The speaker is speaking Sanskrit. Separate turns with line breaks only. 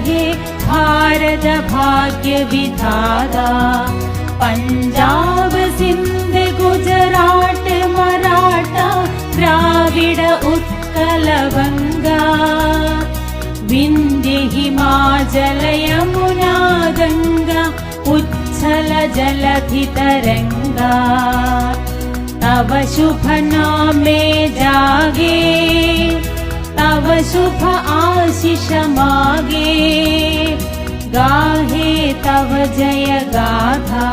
हे भारत भाग्य विधाता। पंजाब सिंध गुजरात मराठा द्राविड उत्कल बंगा। विंध्य हिमाचल यमुना गंगा उच्छल जलधि तरंगा। तव शुभ नामे जागे तव शुभ आशीष मागे। गाहे तव जय गाथा।